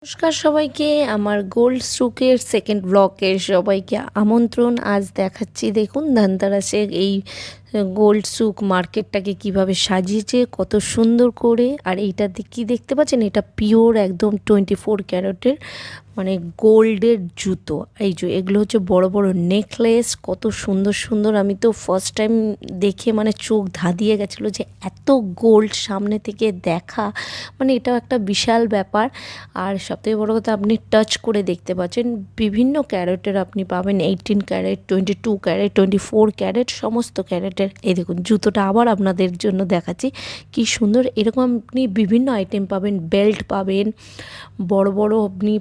নমস্কার সবাইকে, আমার গোল্ড সুকের সেকেন্ড ব্লকের সবাইকে আমন্ত্রণ। আজ দেখাচ্ছি, দেখুন ধানতেরাসের এই গোল্ড সুক মার্কেটটাকে কিভাবে সাজিয়েছে, কত সুন্দর করে। আর এইটা কি দেখতে পাচ্ছেন, এটা পিওর একদম 24 ক্যারেটের মানে গোল্ডের জুতো। এই যে এগুলো হচ্ছে বড় বড় নেকলেস, কত সুন্দর সুন্দর। আমি তো ফার্স্ট টাইম দেখে মানে চোখ ধাঁধিয়ে গেছিলো যে এত গোল্ড সামনে থেকে দেখা, মানে এটাও একটা বিশাল ব্যাপার। আর সবথেকে বড় কথা, আপনি টাচ করে দেখতে পাচ্ছেন বিভিন্ন ক্যারেটের আপনি পাবেন, 18 ক্যারেট, 22 ক্যারেট, 24 ক্যারেট, সমস্ত ক্যারেটের। এই দেখুন জুতোটা আবার আপনাদের জন্য দেখাচ্ছি, কি সুন্দর। এরকম আপনি বিভিন্ন আইটেম পাবেন, বেল্ট পাবেন, বড় বড় আপনি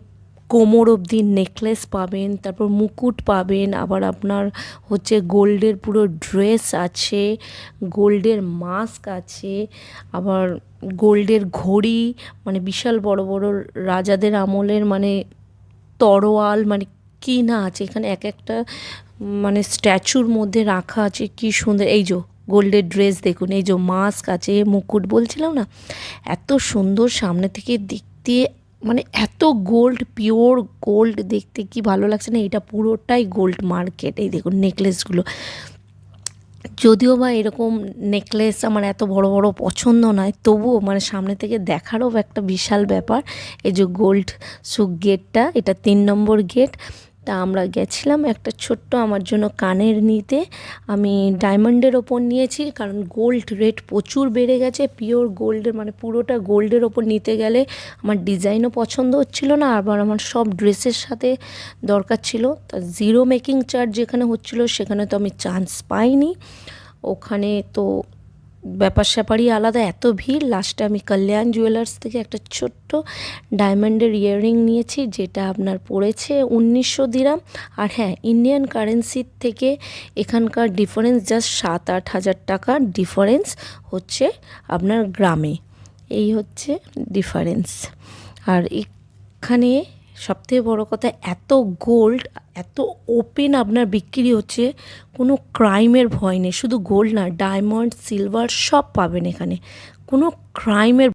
কোমর অবধি নেকলেস পাবেন, তারপর মুকুট পাবেন, আবার আপনার হচ্ছে গোল্ডের পুরো ড্রেস আছে, গোল্ডের মাস্ক আছে, আবার গোল্ডের ঘড়ি, মানে বিশাল বড় বড় রাজাদের আমলের মানে তরোয়াল, মানে কি না আছে এখানে, এক একটা মানে স্ট্যাচুর মধ্যে রাখা আছে, কি সুন্দর। এই যে গোল্ডের ড্রেস দেখুন, এই যে মাস্ক আছে, মুকুট বলছিলাম না, এত সুন্দর সামনে থেকে দেখতে, মানে এত গোল্ড, পিওর গোল্ড, দেখতে কি ভালো লাগছে না। এটা পুরোটাই গোল্ড মার্কেট। এই দেখুন নেকলেসগুলো, যদিও বা এরকম নেকলেস আমার এত বড় বড় পছন্দ নয়, তবুও মানে সামনে থেকে দেখারও একটা বিশাল ব্যাপার। এই যে গোল্ড সুক গেটটা, এটা 3 নম্বর গেট। তা আমরা গেছিলাম একটা ছোট্ট আমার জন্য কানের নিতে। আমি ডায়মন্ডের ওপর নিয়েছি, কারণ গোল্ড রেট প্রচুর বেড়ে গেছে। পিওর গোল্ডের মানে পুরোটা গোল্ডের ওপর নিতে গেলে আমার ডিজাইনও পছন্দ হচ্ছিল না, আবার আমার সব ড্রেসের সাথে দরকার ছিল। তা জিরো মেকিং চার্জ যেখানে হচ্ছিল সেখানে তো আমি চান্স পাইনি। ওখানে তো ব্যাপার স্যাপারই আলাদা, এত ভিড়। লাস্টে আমি কল্যাণ জুয়েলার্স থেকে একটা ছোট্ট ডায়মন্ডের ইয়াররিং নিয়েছি, যেটা আপনার পড়েছে 1900 দিরাম। আর হ্যাঁ, ইন্ডিয়ান কারেন্সির থেকে এখানকার ডিফারেন্স জাস্ট 7-8 হাজার টাকার ডিফারেন্স হচ্ছে আপনার গ্রামে। এই হচ্ছে ডিফারেন্স। আর এখানে সবথেকে বড় কথা, এত গোল্ড এত ওপেন আপনার বিক্রি হচ্ছে, কোনো ক্রাইমের ভয় নেই। শুধু গোল্ড না, ডায়মন্ড, সিলভার সব পাবেন এখানে, কোনো ক্রাইমের